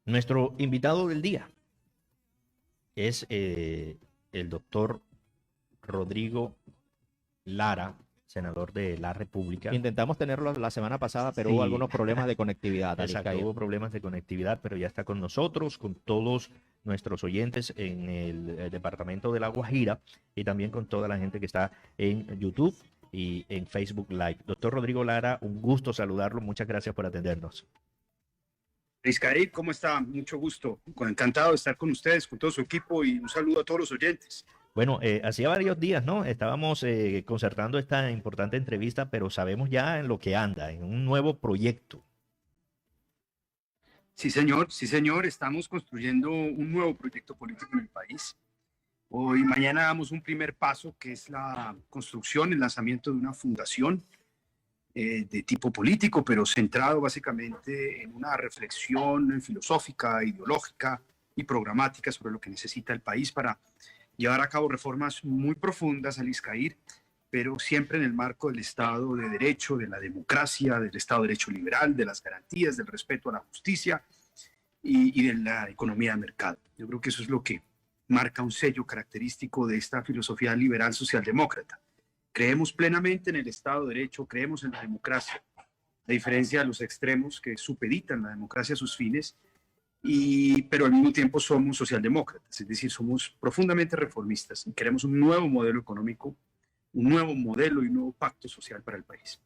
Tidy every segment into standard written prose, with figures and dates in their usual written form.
Nuestro invitado del día es el doctor Rodrigo Lara, senador de la República. Intentamos tenerlo la semana pasada, pero hubo Sí, algunos problemas de conectividad, exacto, Aliscair. hubo problemas de conectividad, pero ya está con nosotros, con todos nuestros oyentes en el departamento de La Guajira y también con toda la gente que está en YouTube y en Facebook Live. Doctor Rodrigo Lara, un gusto saludarlo. Muchas gracias por atendernos. Rizcaí, ¿cómo está? Mucho gusto. Encantado de estar con ustedes, con todo su equipo y un saludo a todos los oyentes. Bueno, hacía varios días, ¿no? Estábamos concertando esta importante entrevista, pero sabemos ya en lo que anda, en un nuevo proyecto. Sí, señor. Estamos construyendo un nuevo proyecto político en el país. Mañana damos un primer paso, que es la construcción, el lanzamiento de una fundación de tipo político, pero centrado básicamente en una reflexión filosófica, ideológica y programática sobre lo que necesita el país para llevar a cabo reformas muy profundas al ISCAIR, pero siempre en el marco del Estado de Derecho, de la democracia, del Estado de Derecho liberal, de las garantías, del respeto a la justicia y de la economía de mercado. Yo creo que eso es lo que marca un sello característico de esta filosofía liberal socialdemócrata. Creemos plenamente en el Estado de Derecho, creemos en la democracia, a diferencia de los extremos que supeditan la democracia a sus fines, pero al mismo tiempo somos socialdemócratas, es decir, somos profundamente reformistas y queremos un nuevo modelo económico, un nuevo modelo y un nuevo pacto social para el país.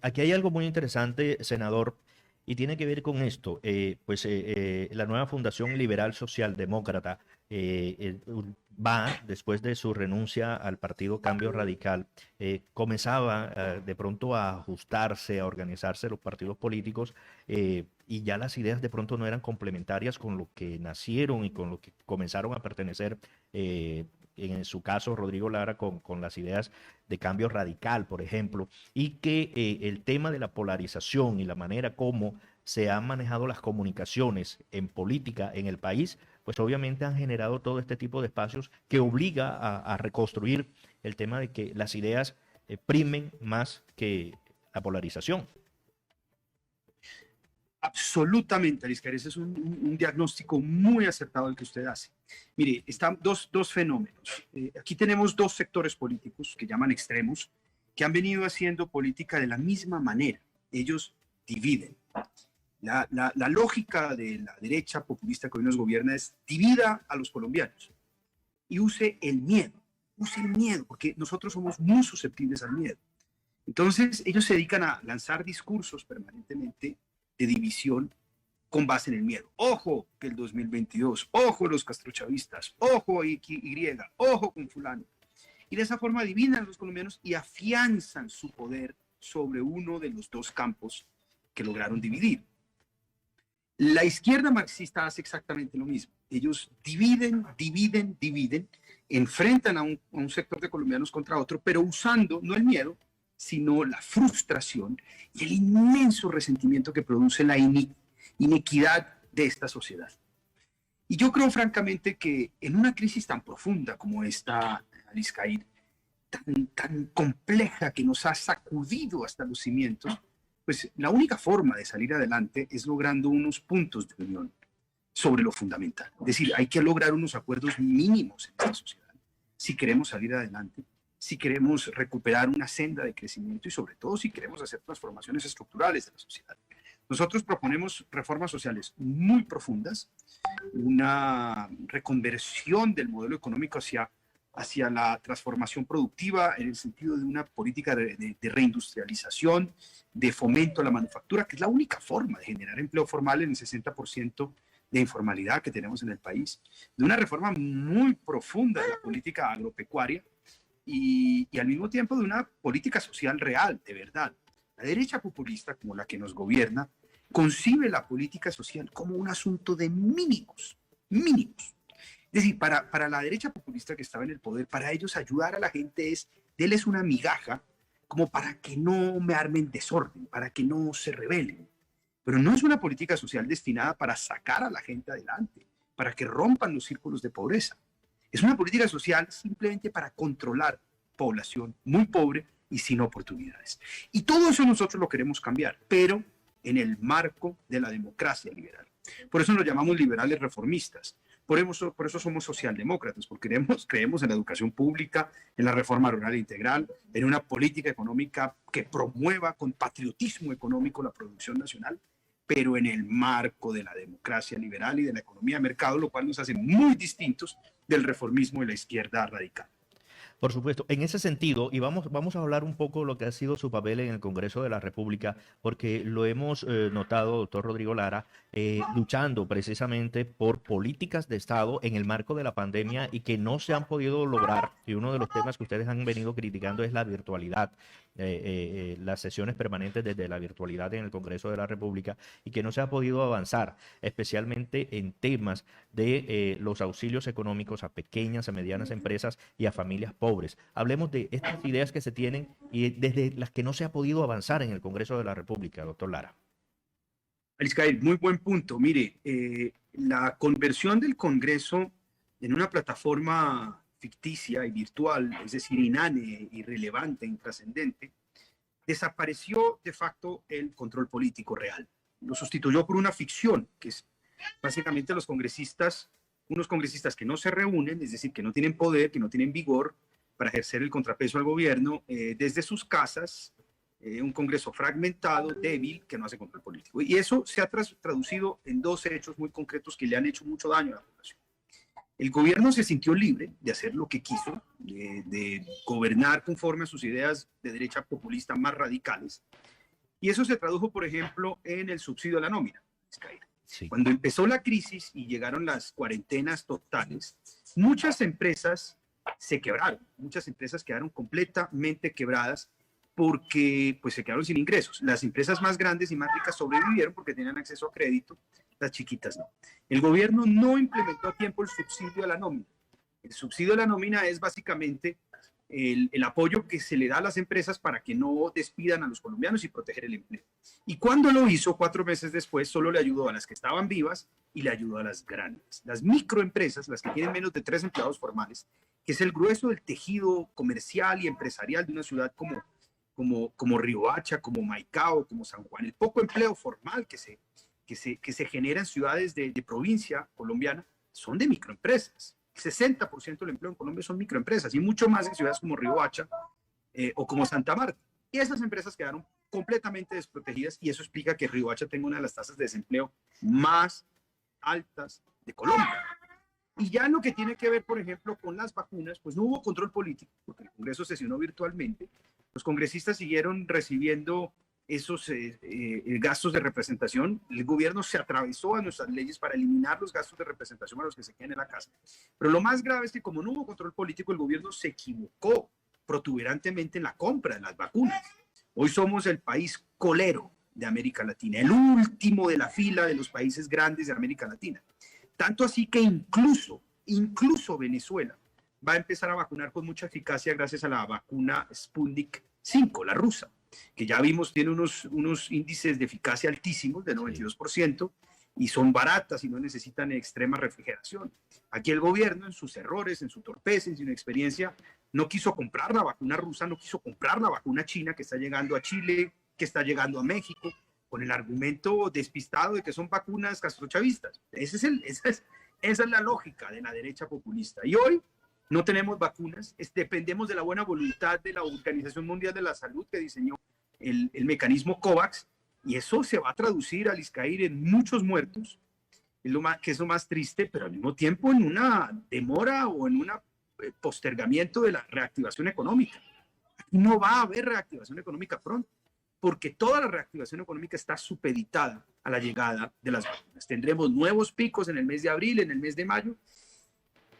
Aquí hay algo muy interesante, senador, y tiene que ver con esto. La nueva Fundación Liberal Socialdemócrata va, después de su renuncia al partido Cambio Radical, comenzaba de pronto a ajustarse, a organizarse los partidos políticos, y ya las ideas de pronto no eran complementarias con lo que nacieron y con lo que comenzaron a pertenecer. En su caso, Rodrigo Lara, con las ideas de Cambio Radical, por ejemplo, y que el tema de la polarización y la manera como se han manejado las comunicaciones en política en el país, pues obviamente han generado todo este tipo de espacios que obliga a reconstruir el tema de que las ideas primen más que la polarización. Absolutamente, Ariscar, ese es un diagnóstico muy acertado el que usted hace. Mire, están dos fenómenos. Aquí tenemos dos sectores políticos que llaman extremos, que han venido haciendo política de la misma manera. Ellos dividen. La lógica de la derecha populista que hoy nos gobierna es divida a los colombianos y use el miedo, porque nosotros somos muy susceptibles al miedo. Entonces, ellos se dedican a lanzar discursos permanentemente de división con base en el miedo. Ojo que el 2022, ojo los castrochavistas, ojo Y, ojo con fulano. Y de esa forma dividan a los colombianos y afianzan su poder sobre uno de los dos campos que lograron dividir. La izquierda marxista hace exactamente lo mismo. Ellos dividen, enfrentan a un sector de colombianos contra otro, pero usando no el miedo, sino la frustración y el inmenso resentimiento que produce la inequidad de esta sociedad. Y yo creo francamente que en una crisis tan profunda como esta, Ariscair, tan compleja que nos ha sacudido hasta los cimientos, pues la única forma de salir adelante es logrando unos puntos de unión sobre lo fundamental. Es decir, hay que lograr unos acuerdos mínimos en esta sociedad si queremos salir adelante, si queremos recuperar una senda de crecimiento y sobre todo si queremos hacer transformaciones estructurales de la sociedad. Nosotros proponemos reformas sociales muy profundas, una reconversión del modelo económico hacia la transformación productiva en el sentido de una política de reindustrialización, de fomento a la manufactura, que es la única forma de generar empleo formal en el 60% de informalidad que tenemos en el país, de una reforma muy profunda de la política agropecuaria, y al mismo tiempo de una política social real, de verdad. La derecha populista, como la que nos gobierna, concibe la política social como un asunto de mínimos. Es decir, para la derecha populista que estaba en el poder, para ellos ayudar a la gente es, denles una migaja como para que no me armen desorden, para que no se rebelen. Pero no es una política social destinada para sacar a la gente adelante, para que rompan los círculos de pobreza. Es una política social simplemente para controlar población muy pobre y sin oportunidades. Y todo eso nosotros lo queremos cambiar, pero en el marco de la democracia liberal. Por eso nos llamamos liberales reformistas. Por eso somos socialdemócratas, porque creemos en la educación pública, en la reforma rural integral, en una política económica que promueva con patriotismo económico la producción nacional, pero en el marco de la democracia liberal y de la economía de mercado, lo cual nos hace muy distintos del reformismo de la izquierda radical. Por supuesto, en ese sentido, y vamos a hablar un poco de lo que ha sido su papel en el Congreso de la República, porque lo hemos notado, doctor Rodrigo Lara, luchando precisamente por políticas de Estado en el marco de la pandemia y que no se han podido lograr. Y uno de los temas que ustedes han venido criticando es la virtualidad, las sesiones permanentes desde la virtualidad en el Congreso de la República y que no se ha podido avanzar, especialmente en temas de los auxilios económicos a pequeñas, a medianas empresas y a familias pobres. Hablemos de estas ideas que se tienen y desde las que no se ha podido avanzar en el Congreso de la República, doctor Lara. Aliscair, muy buen punto. Mire, la conversión del Congreso en una plataforma ficticia y virtual, es decir, inane, irrelevante, intrascendente, desapareció de facto el control político real. Lo sustituyó por una ficción, que es básicamente unos congresistas que no se reúnen, es decir, que no tienen poder, que no tienen vigor para ejercer el contrapeso al gobierno desde sus casas, un Congreso fragmentado, débil, que no hace control político. Y eso se ha traducido en dos hechos muy concretos que le han hecho mucho daño a la población. El gobierno se sintió libre de hacer lo que quiso, de gobernar conforme a sus ideas de derecha populista más radicales. Y eso se tradujo, por ejemplo, en el subsidio a la nómina. Sí. Cuando empezó la crisis y llegaron las cuarentenas totales, muchas empresas se quebraron, muchas empresas quedaron completamente quebradas porque pues, se quedaron sin ingresos. Las empresas más grandes y más ricas sobrevivieron porque tenían acceso a crédito, las chiquitas no. El gobierno no implementó a tiempo el subsidio a la nómina. El subsidio a la nómina es básicamente el apoyo que se le da a las empresas para que no despidan a los colombianos y proteger el empleo. Y cuando lo hizo, 4 meses después, solo le ayudó a las que estaban vivas y le ayudó a las grandes. Las microempresas, las que tienen menos de 3 empleados formales, que es el grueso del tejido comercial y empresarial de una ciudad como Riohacha, como Maicao, como San Juan. El poco empleo formal que se genera en ciudades de provincia colombiana son de microempresas. El 60% del empleo en Colombia son microempresas y mucho más en ciudades como Riohacha o como Santa Marta. Y esas empresas quedaron completamente desprotegidas y eso explica que Riohacha tenga una de las tasas de desempleo más altas de Colombia. Y ya en lo que tiene que ver, por ejemplo, con las vacunas, pues no hubo control político, porque el Congreso sesionó virtualmente. Los congresistas siguieron recibiendo esos gastos de representación. El gobierno se atravesó a nuestras leyes para eliminar los gastos de representación a los que se queden en la casa. Pero lo más grave es que como no hubo control político, el gobierno se equivocó protuberantemente en la compra de las vacunas. Hoy somos el país colero de América Latina, el último de la fila de los países grandes de América Latina. Tanto así que incluso Venezuela va a empezar a vacunar con mucha eficacia gracias a la vacuna Sputnik 5, la rusa, que ya vimos tiene unos índices de eficacia altísimos, de 92%, y son baratas y no necesitan extrema refrigeración. Aquí el gobierno, en sus errores, en su torpeza, en su inexperiencia, no quiso comprar la vacuna rusa, no quiso comprar la vacuna china que está llegando a Chile, que está llegando a México, con el argumento despistado de que son vacunas castrochavistas. Esa es la lógica de la derecha populista. Y hoy no tenemos vacunas, dependemos de la buena voluntad de la Organización Mundial de la Salud que diseñó el mecanismo COVAX, y eso se va a traducir, Aliscair, en muchos muertos, que es lo más triste, pero al mismo tiempo en una demora o en un postergamiento de la reactivación económica. Aquí no va a haber reactivación económica pronto, porque toda la reactivación económica está supeditada a la llegada de las vacunas. Tendremos nuevos picos en el mes de abril, en el mes de mayo,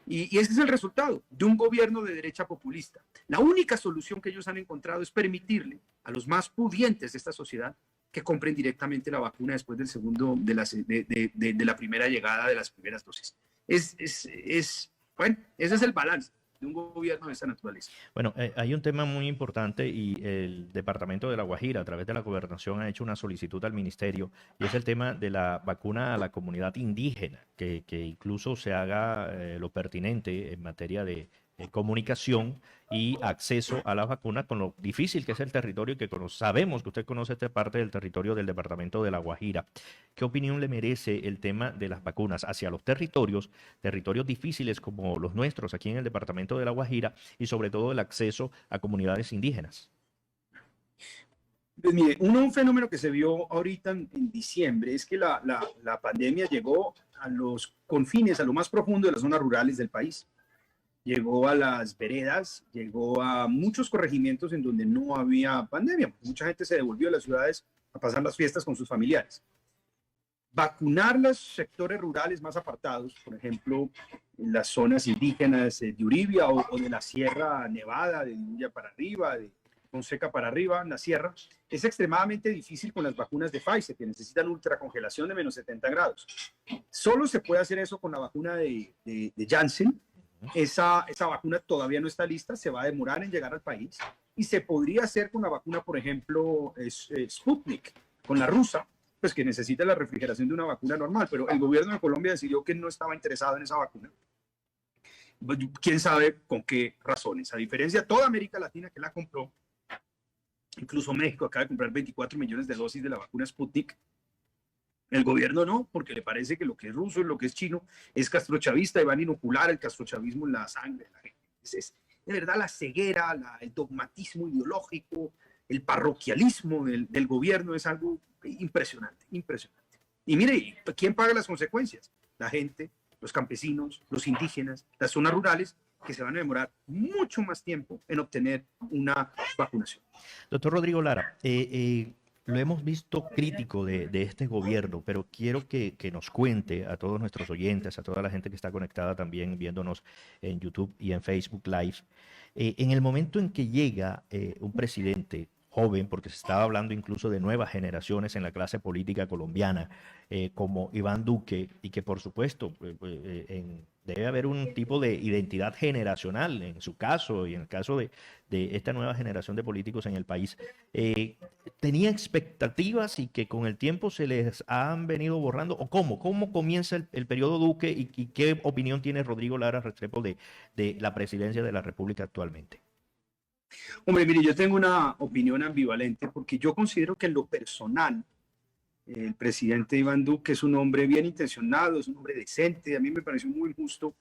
y ese es el resultado de un gobierno de derecha populista. La única solución que ellos han encontrado es permitirle a los más pudientes de esta sociedad que compren directamente la vacuna después del de la primera llegada de las primeras dosis. Bueno, ese es el balance de un gobierno de esta naturaleza. Bueno, hay un tema muy importante y el Departamento de La Guajira, a través de la Gobernación, ha hecho una solicitud al Ministerio y es el tema de la vacuna a la comunidad indígena, que incluso se haga lo pertinente en materia de comunicación y acceso a las vacunas con lo difícil que es el territorio y que sabemos que usted conoce esta parte del territorio del departamento de La Guajira. ¿Qué opinión le merece el tema de las vacunas hacia los territorios difíciles como los nuestros aquí en el departamento de La Guajira y sobre todo el acceso a comunidades indígenas? Pues mire, un fenómeno que se vio ahorita en diciembre es que la pandemia llegó a los confines, a lo más profundo de las zonas rurales del país. Llegó a las veredas, llegó a muchos corregimientos en donde no había pandemia. Mucha gente se devolvió a las ciudades a pasar las fiestas con sus familiares. Vacunar los sectores rurales más apartados, por ejemplo, en las zonas indígenas de Uribia o de la Sierra Nevada, de Uribia para arriba, de Fonseca para arriba, en la sierra, es extremadamente difícil con las vacunas de Pfizer, que necesitan ultracongelación de menos 70 grados. Solo se puede hacer eso con la vacuna de Janssen. Esa vacuna todavía no está lista, se va a demorar en llegar al país y se podría hacer con la vacuna, por ejemplo, Sputnik, con la rusa, pues que necesita la refrigeración de una vacuna normal, pero el gobierno de Colombia decidió que no estaba interesado en esa vacuna. Quién sabe con qué razones. A diferencia de toda América Latina que la compró, incluso México acaba de comprar 24 millones de dosis de la vacuna Sputnik. El gobierno no, porque le parece que lo que es ruso y lo que es chino es castrochavista y van a inocular el castrochavismo en la sangre de la gente. Es de verdad la ceguera, el dogmatismo ideológico, el parroquialismo del gobierno es algo impresionante, impresionante. Y mire, ¿quién paga las consecuencias? La gente, los campesinos, los indígenas, las zonas rurales, que se van a demorar mucho más tiempo en obtener una vacunación. Doctor Rodrigo Lara, lo hemos visto crítico de este gobierno, pero quiero que nos cuente a todos nuestros oyentes, a toda la gente que está conectada también viéndonos en YouTube y en Facebook Live, en el momento en que llega un presidente joven, porque se estaba hablando incluso de nuevas generaciones en la clase política colombiana, como Iván Duque, y que por supuesto debe haber un tipo de identidad generacional en su caso y en el caso de esta nueva generación de políticos en el país, tenía expectativas y que con el tiempo se les han venido borrando, o cómo comienza el periodo Duque y qué opinión tiene Rodrigo Lara Restrepo de la presidencia de la República actualmente. Hombre, mire, yo tengo una opinión ambivalente porque yo considero que en lo personal el presidente Iván Duque es un hombre bien intencionado, es un hombre decente. A mí me pareció muy justo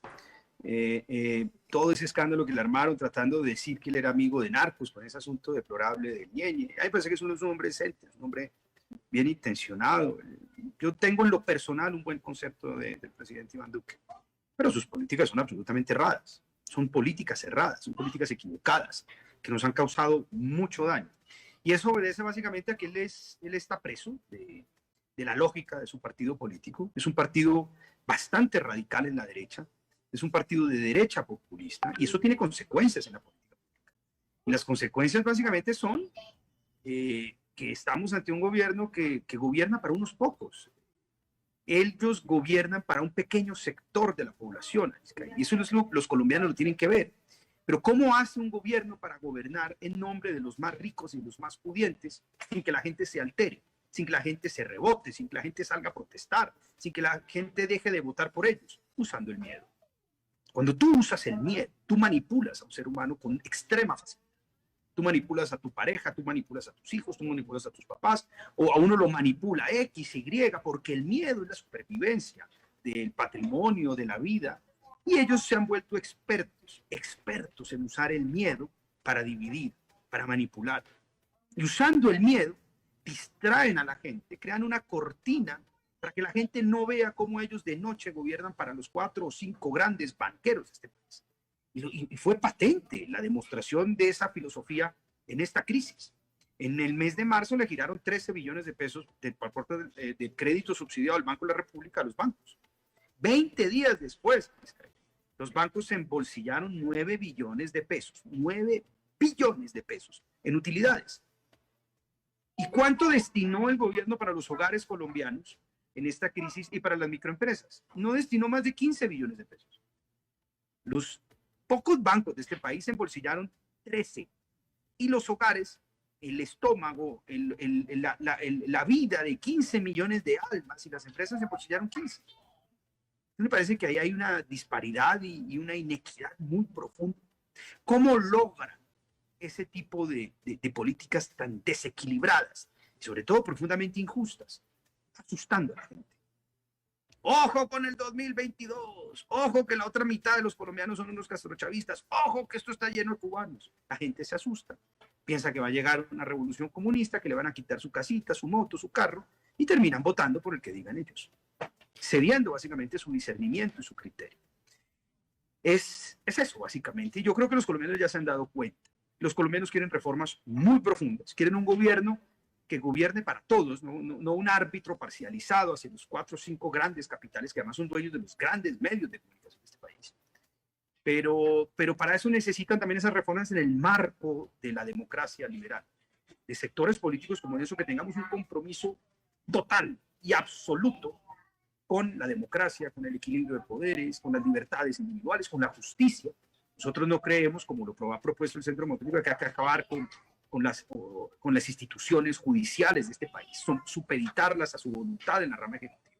todo ese escándalo que le armaron tratando de decir que él era amigo de narcos con ese asunto deplorable de Ñeñe. A mí me parece que es un hombre decente, es un hombre bien intencionado. Yo tengo en lo personal un buen concepto del presidente Iván Duque, pero sus políticas son absolutamente erradas. Son políticas erradas, son políticas equivocadas, que nos han causado mucho daño. Y eso obedece básicamente a que él está preso de la lógica de su partido político. Es un partido bastante radical en la derecha, es un partido de derecha populista, y eso tiene consecuencias en la política. Y las consecuencias básicamente son que estamos ante un gobierno que gobierna para unos pocos. Ellos gobiernan para un pequeño sector de la población. Y eso los colombianos lo tienen que ver. Pero ¿cómo hace un gobierno para gobernar en nombre de los más ricos y los más pudientes sin que la gente se altere, sin que la gente se rebote, sin que la gente salga a protestar, sin que la gente deje de votar por ellos? Usando el miedo. Cuando tú usas el miedo, tú manipulas a un ser humano con extrema facilidad. Tú manipulas a tu pareja, tú manipulas a tus hijos, tú manipulas a tus papás, o a uno lo manipula X, Y, porque el miedo es la supervivencia del patrimonio, de la vida. Y ellos se han vuelto expertos en usar el miedo para dividir, para manipular. Y usando el miedo, distraen a la gente, crean una cortina para que la gente no vea cómo ellos de noche gobiernan para los 4 o 5 grandes banqueros de este país. Y fue patente la demostración de esa filosofía en esta crisis. En el mes de marzo le giraron 13 billones de pesos de crédito subsidiado al Banco de la República a los bancos. 20 días después, los bancos se embolsillaron 9 billones de pesos, 9 billones de pesos en utilidades. ¿Y cuánto destinó el gobierno para los hogares colombianos en esta crisis y para las microempresas? No destinó más de 15 billones de pesos. Los pocos bancos de este país se embolsillaron 13 y los hogares, el estómago, la vida de 15 millones de almas y las empresas se embolsillaron 15. Me parece que ahí hay una disparidad y una inequidad muy profunda ¿Cómo logra ese tipo de políticas tan desequilibradas y sobre todo profundamente injustas? Asustando a la gente. Ojo con el 2022, ojo que la otra mitad de los colombianos son unos castrochavistas, ojo que esto está lleno de cubanos. La gente se asusta, piensa que va a llegar una revolución comunista, que le van a quitar su casita, su moto, su carro, y terminan votando por el que digan ellos, cediendo básicamente su discernimiento y su criterio. Es eso básicamente, y yo creo que los colombianos ya se han dado cuenta. Los colombianos quieren reformas muy profundas, quieren un gobierno que gobierne para todos, no un árbitro parcializado hacia los 4 o 5 grandes capitales que además son dueños de los grandes medios de comunicación de este país. Pero para eso necesitan también esas reformas en el marco de la democracia liberal, de sectores políticos como eso, que tengamos un compromiso total y absoluto con la democracia, con el equilibrio de poderes, con las libertades individuales, con la justicia. Nosotros no creemos, como lo ha propuesto el Centro Democrático, que hay que acabar con las instituciones judiciales de este país, supeditarlas a su voluntad en la rama ejecutiva.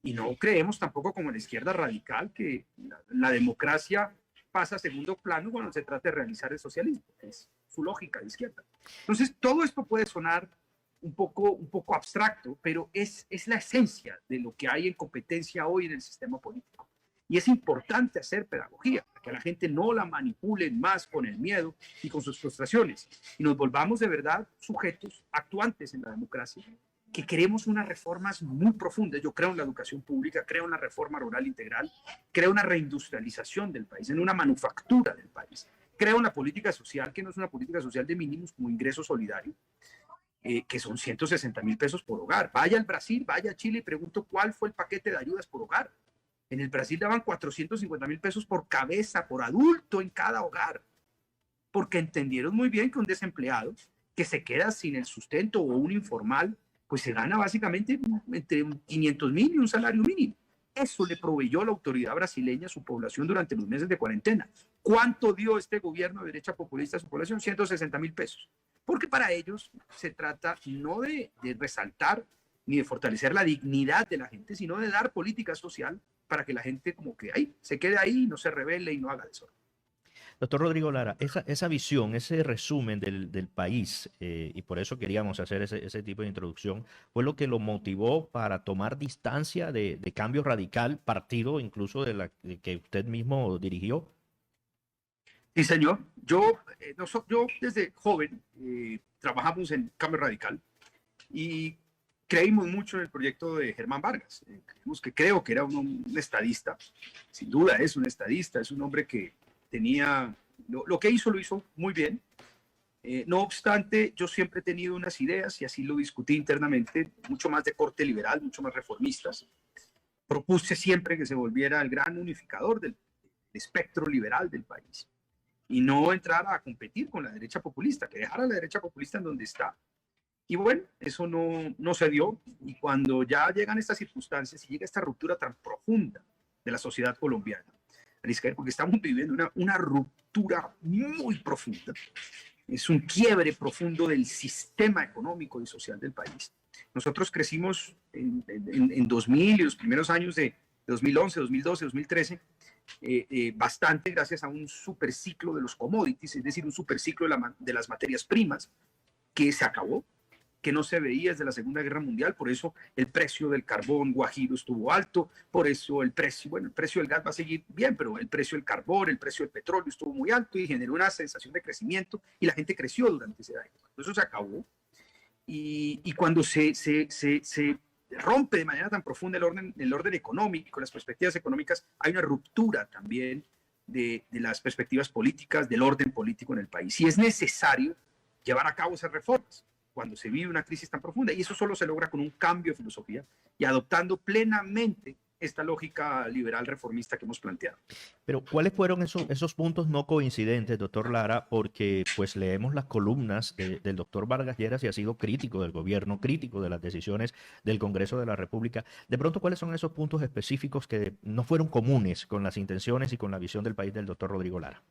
Y no creemos tampoco, como en la izquierda radical, que la democracia pasa a segundo plano cuando se trata de realizar el socialismo. Es su lógica de izquierda. Entonces, todo esto puede sonar un poco abstracto, pero es la esencia de lo que hay en competencia hoy en el sistema político. Y es importante hacer pedagogía, para que a la gente no la manipulen más con el miedo y con sus frustraciones, y nos volvamos de verdad sujetos actuantes en la democracia, que queremos unas reformas muy profundas. Yo creo en la educación pública, creo en la reforma rural integral, creo en una reindustrialización del país, en una manufactura del país. Creo en la política social, que no es una política social de mínimos como ingreso solidario, que son 160.000 pesos por hogar. Vaya al Brasil, vaya a Chile y pregunto cuál fue el paquete de ayudas por hogar. En el Brasil daban 450.000 pesos por cabeza, por adulto en cada hogar, porque entendieron muy bien que un desempleado que se queda sin el sustento o un informal, pues se gana básicamente entre 500.000 y un salario mínimo. Eso le proveyó la autoridad brasileña a su población durante los meses de cuarentena. ¿Cuánto dio este gobierno de derecha populista a su población? 160.000 pesos. Porque para ellos se trata no de resaltar ni de fortalecer la dignidad de la gente, sino de dar política social para que la gente como que ahí se quede ahí, no se rebele y no haga desorden. Doctor Rodrigo Lara, esa visión, ese resumen del país, y por eso queríamos hacer ese tipo de introducción, fue lo que lo motivó para tomar distancia de Cambio Radical, partido incluso de que usted mismo dirigió. Sí, señor. Yo desde joven trabajamos en Cambio Radical y creímos mucho en el proyecto de Germán Vargas. Creo que era un estadista, sin duda es un estadista, es un hombre que tenía, lo que hizo lo hizo muy bien. No obstante, yo siempre he tenido unas ideas, y así lo discutí internamente, mucho más de corte liberal, mucho más reformistas. Propuse siempre que se volviera el gran unificador del espectro liberal del país y no entrar a competir con la derecha populista, que dejara a la derecha populista en donde está. Y bueno, eso no se dio, y cuando ya llegan estas circunstancias y llega esta ruptura tan profunda de la sociedad colombiana, porque estamos viviendo una ruptura muy profunda, es un quiebre profundo del sistema económico y social del país. Nosotros crecimos en 2000 y los primeros años de 2011, 2012, 2013, bastante gracias a un superciclo de los commodities, es decir, un superciclo de las materias primas que se acabó, que no se veía desde la Segunda Guerra Mundial. Por eso el precio del carbón guajiro estuvo alto, por eso el precio del gas va a seguir bien, pero el precio del carbón, el precio del petróleo estuvo muy alto y generó una sensación de crecimiento, y la gente creció durante ese año. Eso se acabó, y cuando se rompe de manera tan profunda el orden económico, las perspectivas económicas, hay una ruptura también de las perspectivas políticas, del orden político en el país, y es necesario llevar a cabo esas reformas cuando se vive una crisis tan profunda, y eso solo se logra con un cambio de filosofía y adoptando plenamente esta lógica liberal reformista que hemos planteado. Pero ¿cuáles fueron esos puntos no coincidentes, doctor Lara? Porque pues leemos las columnas del doctor Vargas Lleras y ha sido crítico del gobierno, crítico de las decisiones del Congreso de la República. De pronto, ¿cuáles son esos puntos específicos que no fueron comunes con las intenciones y con la visión del país del doctor Rodrigo Lara?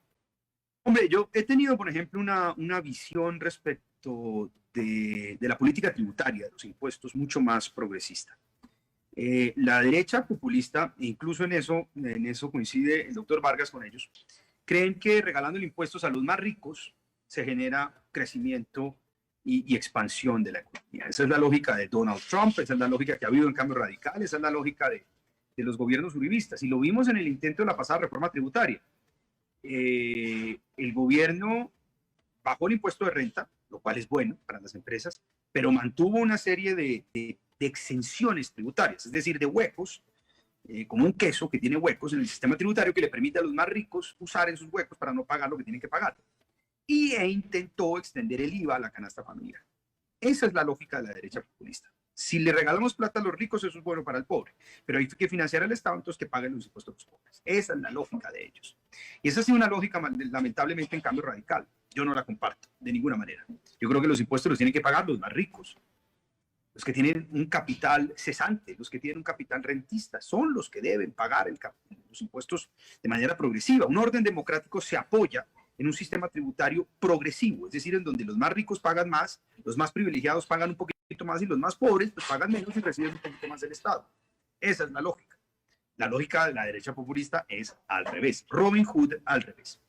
Hombre, yo he tenido, por ejemplo, una visión respecto de la política tributaria, de los impuestos, mucho más progresista. La derecha populista, incluso en eso coincide el doctor Vargas con ellos, creen que regalando impuestos a los más ricos se genera crecimiento y expansión de la economía. Esa es la lógica de Donald Trump, esa es la lógica que ha habido en Cambio Radical, esa es la lógica de los gobiernos uribistas. Y lo vimos en el intento de la pasada reforma tributaria. El gobierno bajó el impuesto de renta, lo cual es bueno para las empresas, pero mantuvo una serie de exenciones tributarias, es decir, de huecos, como un queso que tiene huecos en el sistema tributario que le permite a los más ricos usar esos huecos para no pagar lo que tienen que pagar. E intentó extender el IVA a la canasta familiar. Esa es la lógica de la derecha populista. Si le regalamos plata a los ricos, eso es bueno para el pobre, pero hay que financiar al Estado, entonces que paguen los impuestos a los pobres. Esa es la lógica de ellos. Y esa ha sido una lógica, lamentablemente, en Cambio Radical. Yo no la comparto de ninguna manera. Yo creo que los impuestos los tienen que pagar los más ricos, los que tienen un capital cesante, los que tienen un capital rentista, son los que deben pagar los impuestos de manera progresiva. Un orden democrático se apoya en un sistema tributario progresivo, es decir, en donde los más ricos pagan más, los más privilegiados pagan un poquito más y los más pobres pues pagan menos y reciben un poquito más del Estado. Esa es la lógica. La lógica de la derecha populista es al revés. Robin Hood al revés.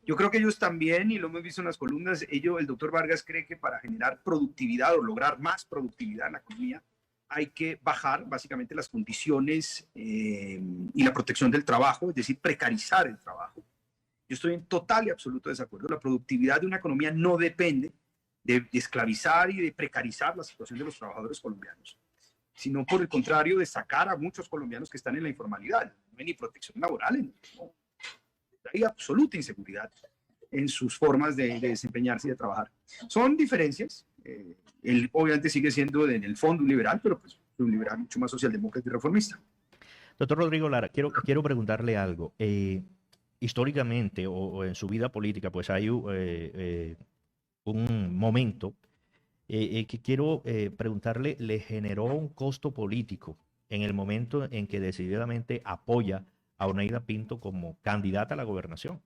Yo creo que ellos también, y lo hemos visto en las columnas, el doctor Vargas cree que para generar productividad o lograr más productividad en la economía hay que bajar básicamente las condiciones y la protección del trabajo, es decir, precarizar el trabajo. Yo estoy en total y absoluto desacuerdo. La productividad de una economía no depende de esclavizar y de precarizar la situación de los trabajadores colombianos, sino por el contrario de sacar a muchos colombianos que están en la informalidad. No hay ni protección laboral, no. Hay absoluta inseguridad en sus formas de desempeñarse y de trabajar. Son diferencias. Él obviamente sigue siendo en el fondo un liberal, pero pues un liberal mucho más socialdemócrata y reformista. Doctor Rodrigo Lara, quiero preguntarle algo. Históricamente o en su vida política, pues hay un momento que quiero preguntarle, ¿le generó un costo político en el momento en que decididamente apoya a Oneida Pinto como candidata a la gobernación?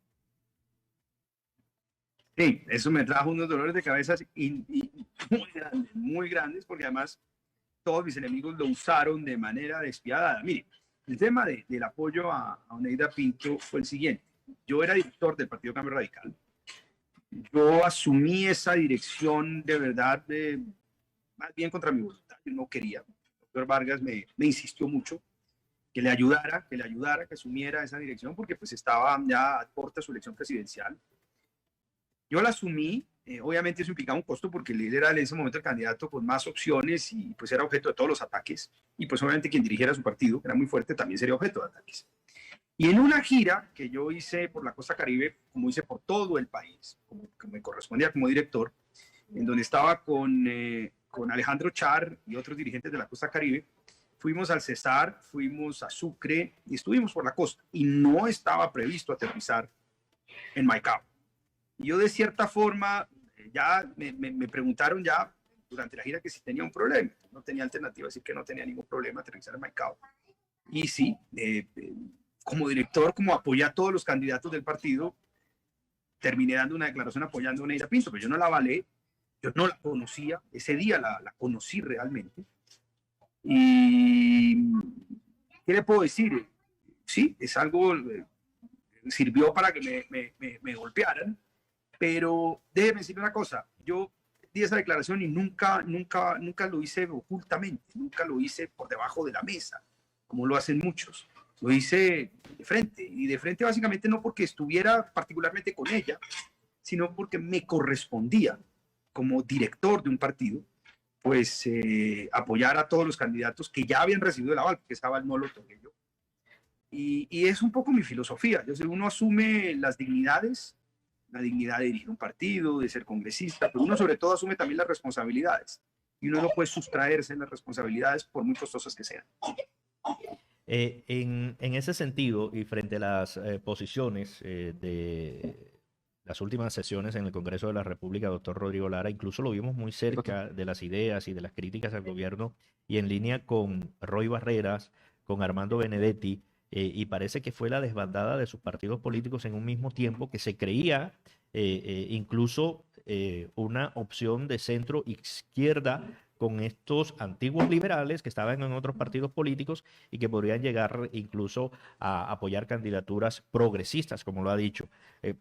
Sí, eso me trajo unos dolores de cabeza muy grandes, porque además todos mis enemigos lo usaron de manera despiadada. Mire, el tema del apoyo a Oneida Pinto fue el siguiente. Yo era director del Partido Cambio Radical. Yo asumí esa dirección de verdad, más bien contra mi voluntad. Yo no quería. El doctor Vargas me insistió mucho que le ayudara, que asumiera esa dirección, porque pues estaba ya a puerta de su elección presidencial. Yo la asumí, obviamente eso implicaba un costo porque él era en ese momento el candidato con más opciones y pues era objeto de todos los ataques. Y pues obviamente quien dirigiera su partido, que era muy fuerte, también sería objeto de ataques. Y en una gira que yo hice por la costa Caribe, como hice por todo el país, como me correspondía como director, en donde estaba con Alejandro Char y otros dirigentes de la costa Caribe, fuimos al Cesar, fuimos a Sucre y estuvimos por la costa. Y no estaba previsto aterrizar en Maicao. Y yo de cierta forma, ya me preguntaron ya durante la gira que si tenía un problema. No tenía alternativa, así que no tenía ningún problema aterrizar en Maicao. Y sí, como director, como apoyé a todos los candidatos del partido, terminé dando una declaración apoyando a Oneida Pinto, pero yo no la avalé, yo no la conocía, ese día la conocí realmente. Y ¿qué le puedo decir? Sí, es algo, sirvió para que me golpearan, pero déjeme decir una cosa, yo di esa declaración y nunca lo hice ocultamente, nunca lo hice por debajo de la mesa, como lo hacen muchos. Lo hice de frente, y de frente básicamente no porque estuviera particularmente con ella, sino porque me correspondía como director de un partido, pues apoyar a todos los candidatos que ya habían recibido el aval, porque estaba el no lo toqué yo. Y es un poco mi filosofía. Yo sé, uno asume las dignidades, la dignidad de dirigir un partido, de ser congresista, pero uno sobre todo asume también las responsabilidades. Y uno no puede sustraerse en las responsabilidades por muy costosas que sean. En ese sentido, y frente a las posiciones de las últimas sesiones en el Congreso de la República, doctor Rodrigo Lara, incluso lo vimos muy cerca de las ideas y de las críticas al gobierno y en línea con Roy Barreras, con Armando Benedetti, y parece que fue la desbandada de sus partidos políticos en un mismo tiempo, que se creía incluso una opción de centro izquierda con estos antiguos liberales que estaban en otros partidos políticos y que podrían llegar incluso a apoyar candidaturas progresistas, como lo ha dicho.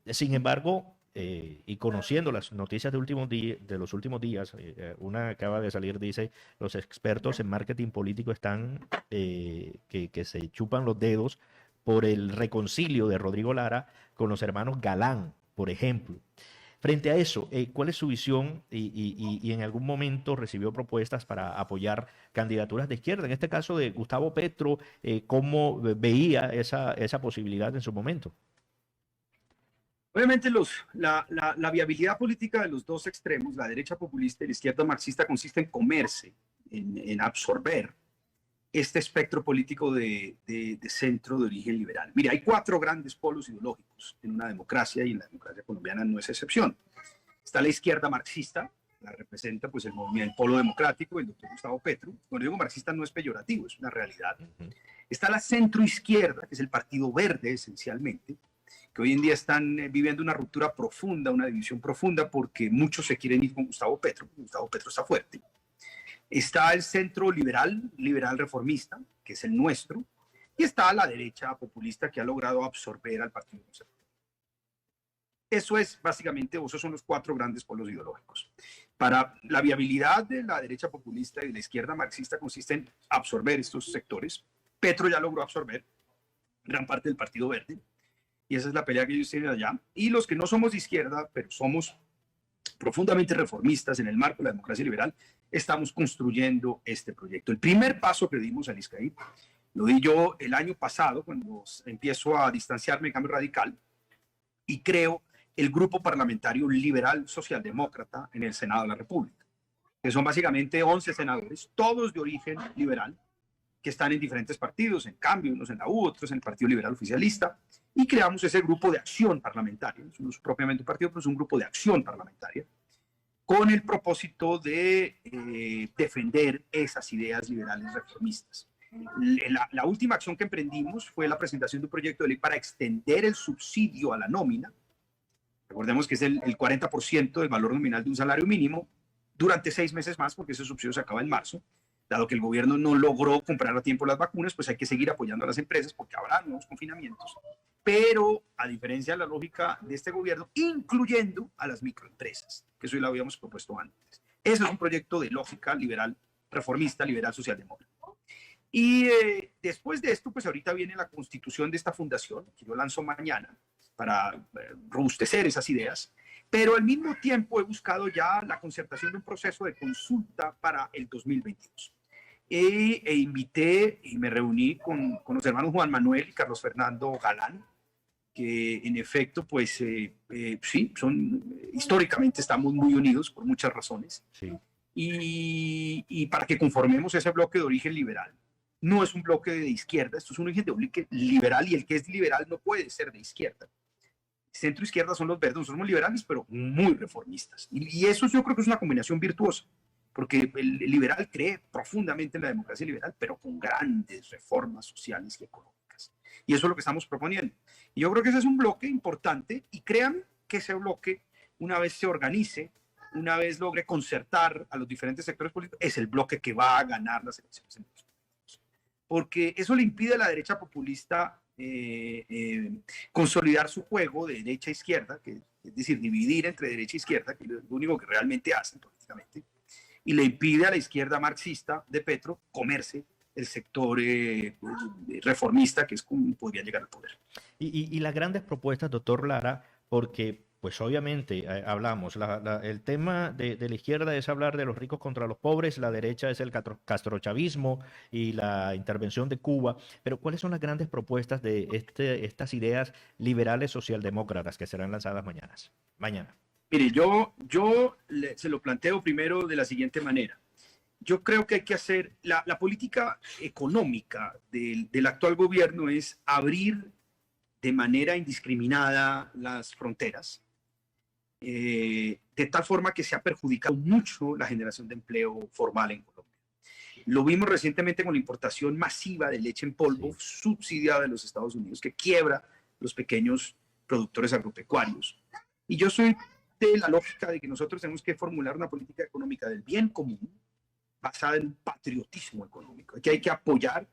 Sin embargo, y conociendo las noticias de los últimos días, una acaba de salir, dice, los expertos en marketing político están que se chupan los dedos por el reconcilio de Rodrigo Lara con los hermanos Galán, por ejemplo. Frente a eso, ¿cuál es su visión y en algún momento recibió propuestas para apoyar candidaturas de izquierda? En este caso de Gustavo Petro, ¿cómo veía esa posibilidad en su momento? Obviamente la viabilidad política de los dos extremos, la derecha populista y la izquierda marxista, consiste en comerse, en absorber este espectro político de centro de origen liberal. Mira, hay cuatro grandes polos ideológicos en una democracia y en la democracia colombiana no es excepción. Está la izquierda marxista, la representa pues el polo democrático, el doctor Gustavo Petro. Cuando digo marxista no es peyorativo, es una realidad. Está la centroizquierda, que es el Partido Verde esencialmente, que hoy en día están viviendo una ruptura profunda, una división profunda, porque muchos se quieren ir con Gustavo Petro. Gustavo Petro está fuerte. Está el centro liberal, liberal reformista, que es el nuestro, y está la derecha populista que ha logrado absorber al Partido Conservador. Eso es básicamente, esos son los cuatro grandes polos ideológicos. Para la viabilidad de la derecha populista y de la izquierda marxista consiste en absorber estos sectores. Petro ya logró absorber gran parte del Partido Verde, y esa es la pelea que ellos tienen allá. Y los que no somos de izquierda, pero somos profundamente reformistas en el marco de la democracia liberal, estamos construyendo este proyecto. El primer paso que dimos a Iscaí lo di yo el año pasado, cuando empiezo a distanciarme de Cambio Radical y creo el Grupo Parlamentario Liberal Socialdemócrata en el Senado de la República, que son básicamente 11 senadores, todos de origen liberal, que están en diferentes partidos, en Cambio, unos en la U, otros en el Partido Liberal Oficialista, y creamos ese grupo de acción parlamentaria, no es propiamente un partido, pero es un grupo de acción parlamentaria, con el propósito de defender esas ideas liberales reformistas. La última acción que emprendimos fue la presentación de un proyecto de ley para extender el subsidio a la nómina. Recordemos que es el 40% del valor nominal de un salario mínimo durante 6 meses más, porque ese subsidio se acaba en marzo. Dado que el gobierno no logró comprar a tiempo las vacunas, pues hay que seguir apoyando a las empresas porque habrá nuevos confinamientos. Pero a diferencia de la lógica de este gobierno, incluyendo a las microempresas, que eso ya lo habíamos propuesto antes. Ese es un proyecto de lógica liberal, reformista, liberal, socialdemócrata. Y después de esto, pues ahorita viene la constitución de esta fundación, que yo lanzo mañana, para robustecer esas ideas. Pero al mismo tiempo he buscado ya la concertación de un proceso de consulta para el 2022. E invité y me reuní con los hermanos Juan Manuel y Carlos Fernando Galán, que en efecto, pues sí, históricamente estamos muy unidos por muchas razones. Sí. Y para que conformemos ese bloque de origen liberal. No es un bloque de izquierda, esto es un origen de origen liberal, y el que es liberal no puede ser de izquierda. Centro izquierda son los verdes, nosotros somos liberales, pero muy reformistas. Y eso yo creo que es una combinación virtuosa, porque el liberal cree profundamente en la democracia liberal, pero con grandes reformas sociales y económicas. Y eso es lo que estamos proponiendo. Y yo creo que ese es un bloque importante, y créanme que ese bloque, una vez se organice, una vez logre concertar a los diferentes sectores políticos, es el bloque que va a ganar las elecciones en 2022. Porque eso le impide a la derecha populista consolidar su juego de derecha a izquierda, que es decir, dividir entre derecha e izquierda, que es lo único que realmente hacen políticamente, y le impide a la izquierda marxista de Petro comerse el sector reformista, que es como podría llegar al poder. Y las grandes propuestas, doctor Lara, porque pues obviamente hablamos, el tema de la izquierda es hablar de los ricos contra los pobres, la derecha es el castrochavismo y la intervención de Cuba, pero ¿cuáles son las grandes propuestas de estas ideas liberales socialdemócratas que serán lanzadas mañana? Mire, se lo planteo primero de la siguiente manera. Yo creo que hay que hacer, la política económica del actual gobierno es abrir de manera indiscriminada las fronteras, de tal forma que se ha perjudicado mucho la generación de empleo formal en Colombia. Lo vimos recientemente con la importación masiva de leche en polvo, sí, subsidiada de los Estados Unidos, que quiebra los pequeños productores agropecuarios. Y yo soy de la lógica de que nosotros tenemos que formular una política económica del bien común, basada en patriotismo económico, que hay que apoyar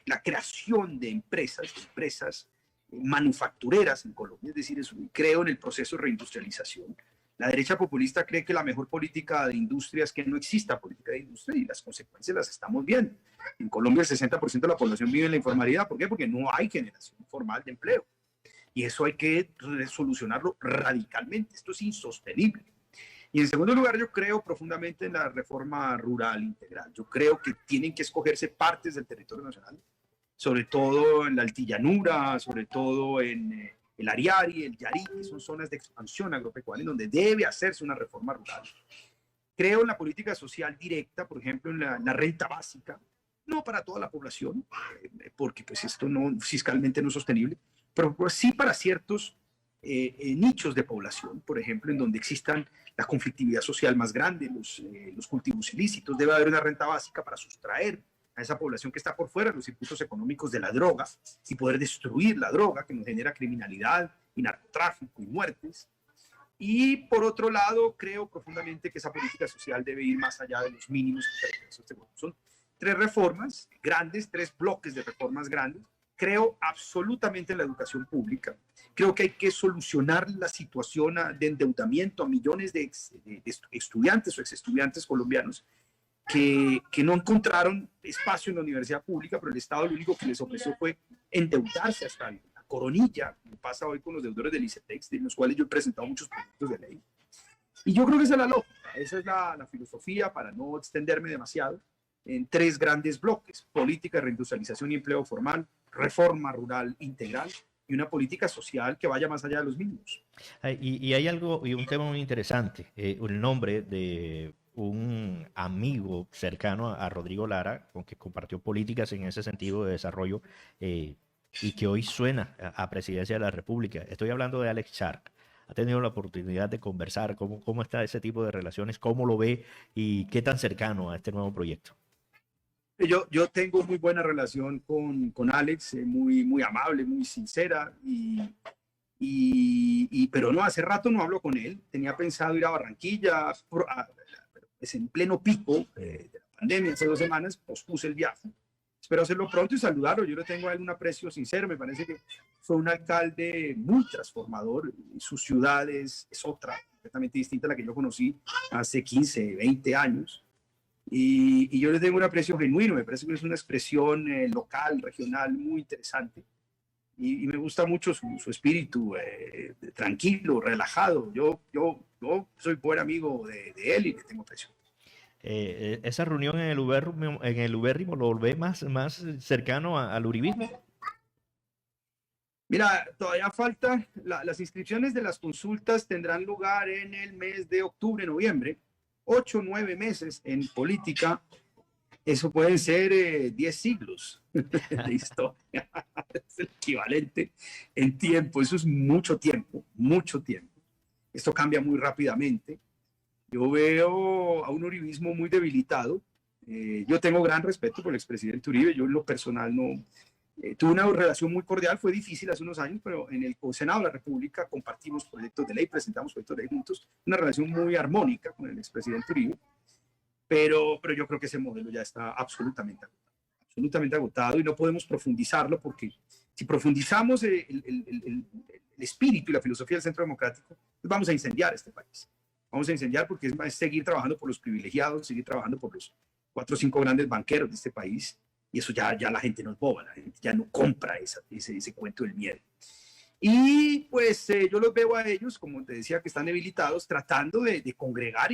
la creación de empresas manufactureras en Colombia, es decir, creo en el proceso de reindustrialización. La derecha populista cree que la mejor política de industria es que no exista política de industria y las consecuencias las estamos viendo. En Colombia el 60% de la población vive en la informalidad. ¿Por qué? Porque no hay generación formal de empleo. Y eso hay que solucionarlo radicalmente. Esto es insostenible. Y en segundo lugar, yo creo profundamente en la reforma rural integral. Yo creo que tienen que escogerse partes del territorio nacional, sobre todo en la altillanura, sobre todo en el Ariari, el Yarí, que son zonas de expansión agropecuaria, en donde debe hacerse una reforma rural. Creo en la política social directa, por ejemplo, en la renta básica, no para toda la población, porque pues esto no, fiscalmente no es sostenible, pero pues, sí para ciertos nichos de población, por ejemplo, en donde existan la conflictividad social más grande, los cultivos ilícitos. Debe haber una renta básica para sustraer a esa población que está por fuera de los circuitos económicos de la droga y poder destruir la droga que nos genera criminalidad y narcotráfico y muertes. Y por otro lado, creo profundamente que esa política social debe ir más allá de los mínimos. Son tres reformas grandes, tres bloques de reformas grandes. Creo absolutamente en la educación pública. Creo que hay que solucionar la situación de endeudamiento a millones de estudiantes o exestudiantes colombianos que no encontraron espacio en la universidad pública, pero el Estado lo único que les ofreció fue endeudarse hasta la coronilla, como pasa hoy con los deudores del ICETEX, de los cuales yo he presentado muchos proyectos de ley. Y yo creo que esa es la lógica, esa es la filosofía, para no extenderme demasiado, en tres grandes bloques: política de reindustrialización y empleo formal, reforma rural integral y una política social que vaya más allá de los mínimos. Y hay algo, y un tema muy interesante, el nombre de un amigo cercano a Rodrigo Lara, con que compartió políticas en ese sentido de desarrollo, y que hoy suena a Presidencia de la República. Estoy hablando de Alex Shark. ¿Ha tenido la oportunidad de conversar? ¿Cómo está ese tipo de relaciones? ¿Cómo lo ve? ¿Y qué tan cercano a este nuevo proyecto? Yo tengo muy buena relación con Alex, muy amable, muy sincera, pero no, hace rato no hablo con él. Tenía pensado ir a Barranquilla, es en pleno pico de la pandemia, hace 2 semanas, pospuse el viaje. Espero hacerlo pronto y saludarlo. Yo le tengo a él un aprecio sincero. Me parece que fue un alcalde muy transformador. Su ciudad es otra, completamente distinta a la que yo conocí hace 15, 20 años. Y yo le tengo un aprecio genuino. Me parece que es una expresión local, regional, muy interesante. Y me gusta mucho su espíritu tranquilo, relajado. Yo soy buen amigo de él y le tengo aprecio. ¿Esa reunión en el Ubérrimo lo ve más cercano al uribismo? Mira, todavía falta, las inscripciones de las consultas tendrán lugar en el mes de octubre, noviembre. 8 o 9 meses en política, eso pueden ser 10 siglos de historia. Es el equivalente en tiempo. Eso es mucho tiempo, mucho tiempo. Esto cambia muy rápidamente. Yo veo a un uribismo muy debilitado. Yo tengo gran respeto por el expresidente Uribe. Yo en lo personal no tuve una relación muy cordial. Fue difícil hace unos años, pero en el Senado de la República compartimos proyectos de ley, presentamos proyectos de ley juntos. Una relación muy armónica con el expresidente Uribe. Pero yo creo que ese modelo ya está absolutamente agotado y no podemos profundizarlo, porque si profundizamos el espíritu y la filosofía del Centro Democrático, pues vamos a incendiar este país. Vamos a incendiar, porque es seguir trabajando por los privilegiados, seguir trabajando por los 4 o 5 grandes banqueros de este país, y eso ya la gente no es boba, la gente ya no compra ese cuento del miedo. Y pues yo los veo a ellos, como te decía, que están debilitados, tratando de congregar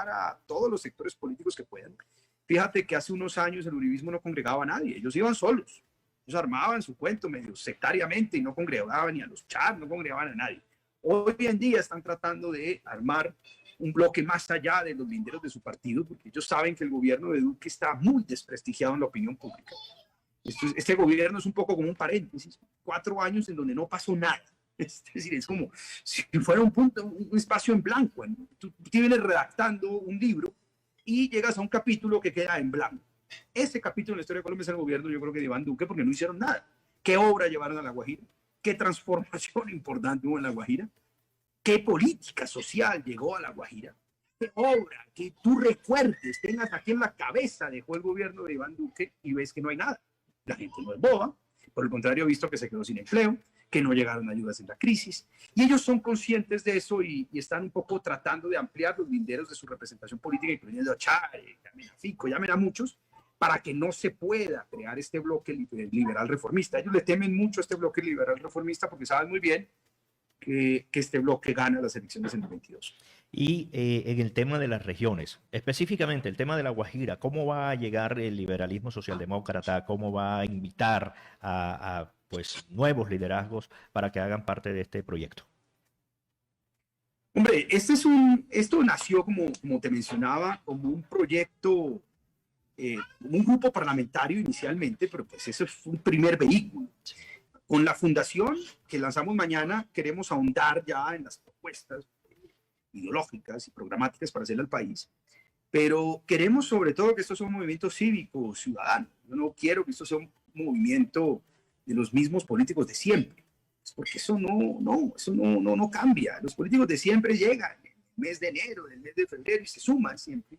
a todos los sectores políticos que puedan. Fíjate que hace unos años el uribismo no congregaba a nadie, ellos iban solos, ellos armaban su cuento medio sectariamente y no congregaban ni a los char, no congregaban a nadie. Hoy en día están tratando de armar un bloque más allá de los linderos de su partido, porque ellos saben que el gobierno de Duque está muy desprestigiado en la opinión pública. Este gobierno es un poco como un paréntesis, 4 años en donde no pasó nada. Es decir, es como si fuera un espacio en blanco. Tú vienes redactando un libro y llegas a un capítulo que queda en blanco. Ese capítulo en la historia de Colombia es el gobierno, yo creo que de Iván Duque, porque no hicieron nada. ¿Qué obra llevaron a La Guajira? ¿Qué transformación importante hubo en La Guajira? ¿Qué política social llegó a La Guajira? qué obra, que tú recuerdes, tengas aquí en la cabeza, dejó el gobierno de Iván Duque y ves que no hay nada. La gente no es boba, por el contrario, he visto que se quedó sin empleo, que no llegaron ayudas en la crisis, y ellos son conscientes de eso y están un poco tratando de ampliar los linderos de su representación política, incluyendo a Chávez, llamen a Fico, llamen a muchos, para que no se pueda crear este bloque liberal reformista. Ellos le temen mucho a este bloque liberal reformista porque saben muy bien que este bloque gana las elecciones en el 22. Y en el tema de las regiones, específicamente el tema de La Guajira, ¿cómo va a llegar el liberalismo socialdemócrata? ¿Cómo va a invitar a pues, nuevos liderazgos para que hagan parte de este proyecto? Hombre, esto nació, como te mencionaba, como un proyecto, un grupo parlamentario inicialmente, pero pues eso es un primer vehículo. Con la fundación que lanzamos mañana, queremos ahondar ya en las propuestas ideológicas y programáticas para hacerle al país, pero queremos sobre todo que esto sea un movimiento cívico, ciudadano. Yo no quiero que esto sea un movimiento de los mismos políticos de siempre, porque eso no cambia. Los políticos de siempre llegan en el mes de enero, en el mes de febrero y se suman siempre.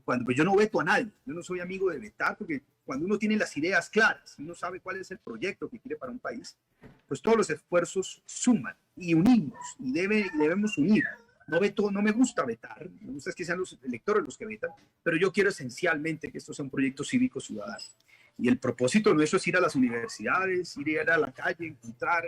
Cuando pues yo no veto a nadie, yo no soy amigo de vetar, porque cuando uno tiene las ideas claras, uno sabe cuál es el proyecto que quiere para un país, pues todos los esfuerzos suman y unimos y debemos unir. No me gusta vetar, me gusta que sean los electores los que vetan, pero yo quiero esencialmente que esto sea un proyecto cívico ciudadano. Y el propósito nuestro es ir a las universidades, ir a la calle, buscar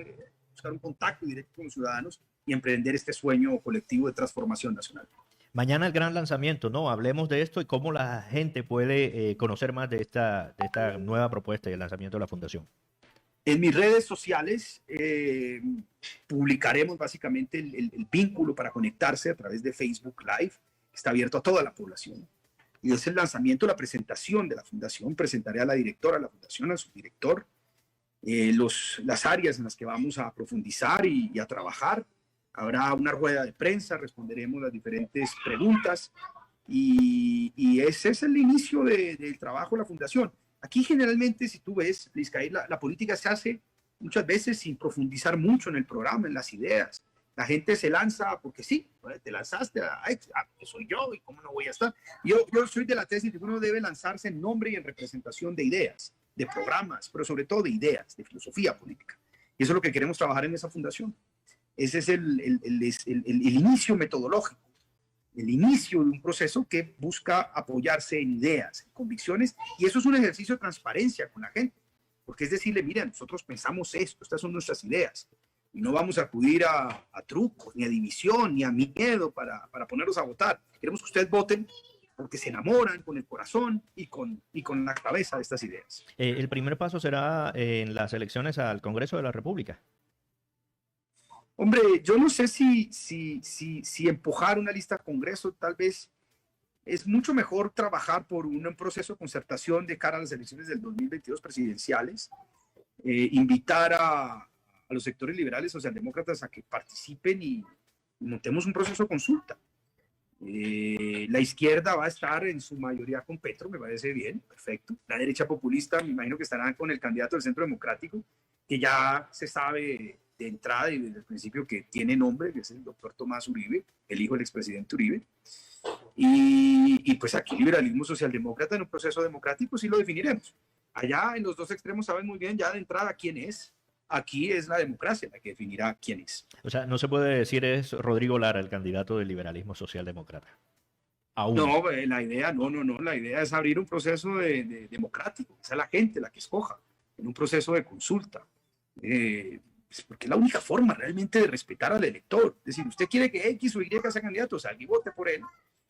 un contacto directo con los ciudadanos y emprender este sueño colectivo de transformación nacional. Mañana el gran lanzamiento, ¿no? Hablemos de esto y cómo la gente puede conocer más de esta nueva propuesta y el lanzamiento de la fundación. En mis redes sociales publicaremos básicamente el vínculo para conectarse a través de Facebook Live. Está abierto a toda la población. Y es el lanzamiento, la presentación de la fundación. Presentaré a la directora de la fundación, a su director, las áreas en las que vamos a profundizar y a trabajar. Habrá una rueda de prensa, responderemos las diferentes preguntas y ese es el inicio del trabajo de la fundación. Aquí generalmente, si tú ves, Lizcaí, la política se hace muchas veces sin profundizar mucho en el programa, en las ideas. La gente se lanza porque sí, te lanzaste, soy yo y cómo no voy a estar. Yo soy de la tesis de que uno debe lanzarse en nombre y en representación de ideas, de programas, pero sobre todo de ideas, de filosofía política. Y eso es lo que queremos trabajar en esa fundación. Ese es el inicio metodológico, el inicio de un proceso que busca apoyarse en ideas, en convicciones, y eso es un ejercicio de transparencia con la gente, porque es decirle, mira, nosotros pensamos esto, estas son nuestras ideas, y no vamos a acudir a trucos, ni a división, ni a miedo para ponerlos a votar. Queremos que ustedes voten porque se enamoran con el corazón y con la cabeza de estas ideas. El primer paso será en las elecciones al Congreso de la República. Hombre, yo no sé si empujar una lista a Congreso, tal vez es mucho mejor trabajar por un proceso de concertación de cara a las elecciones del 2022 presidenciales, invitar a los sectores liberales socialdemócratas a que participen y montemos un proceso de consulta. La izquierda va a estar en su mayoría con Petro, me parece bien, perfecto. La derecha populista, me imagino que estarán con el candidato del Centro Democrático, que ya se sabe de entrada y desde el principio que tiene nombre, que es el doctor Tomás Uribe, el hijo del expresidente Uribe. Y pues aquí liberalismo socialdemócrata en un proceso democrático sí lo definiremos. Allá en los dos extremos saben muy bien ya de entrada quién es. Aquí es la democracia la que definirá quién es. O sea, no se puede decir es Rodrigo Lara el candidato del liberalismo socialdemócrata. Aún. No, la idea, la idea es abrir un proceso de democrático, que sea la gente la que escoja, en un proceso de consulta. Pues porque es la única forma realmente de respetar al elector. Es decir, usted quiere que X o Y sea candidato, salga y vote por él,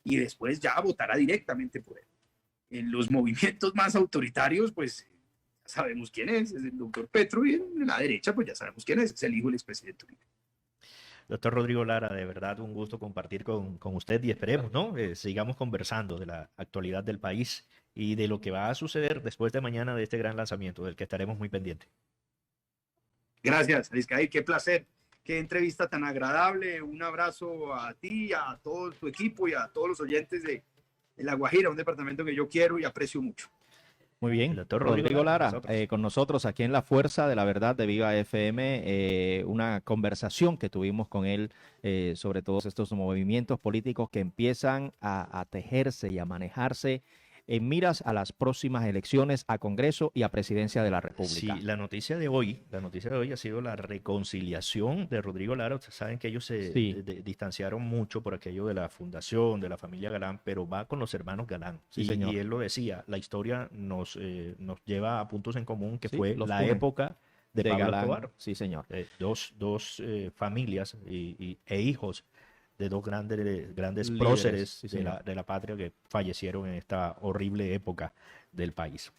y después ya votará directamente por él. En los movimientos más autoritarios, pues sabemos quién es el doctor Petro, y en la derecha, pues ya sabemos quién es el hijo del expresidente Uribe. Doctor Rodrigo Lara, de verdad un gusto compartir con usted y esperemos, ¿no? Sigamos conversando de la actualidad del país y de lo que va a suceder después de mañana de este gran lanzamiento, del que estaremos muy pendientes. Gracias, Lizcaí, qué placer, qué entrevista tan agradable. Un abrazo a ti, a todo tu equipo y a todos los oyentes de La Guajira, un departamento que yo quiero y aprecio mucho. Muy bien. El doctor Rodrigo Lara, nosotros. con nosotros aquí en La Fuerza de la Verdad de Viva FM, una conversación que tuvimos con él sobre todos estos movimientos políticos que empiezan a tejerse y a manejarse en miras a las próximas elecciones a Congreso y a Presidencia de la República. Sí, la noticia de hoy ha sido la reconciliación de Rodrigo Lara. Ustedes saben que ellos se Sí. distanciaron mucho por aquello de la fundación, de la familia Galán, pero va con los hermanos Galán. Sí, señor. Y él lo decía, la historia nos lleva a puntos en común que Sí, fue los la unen. época de Pablo Galán. Escobar. Sí, señor. Dos familias e hijos de dos grandes Líderes, próceres sí, de señor. de la patria que fallecieron en esta horrible época del país.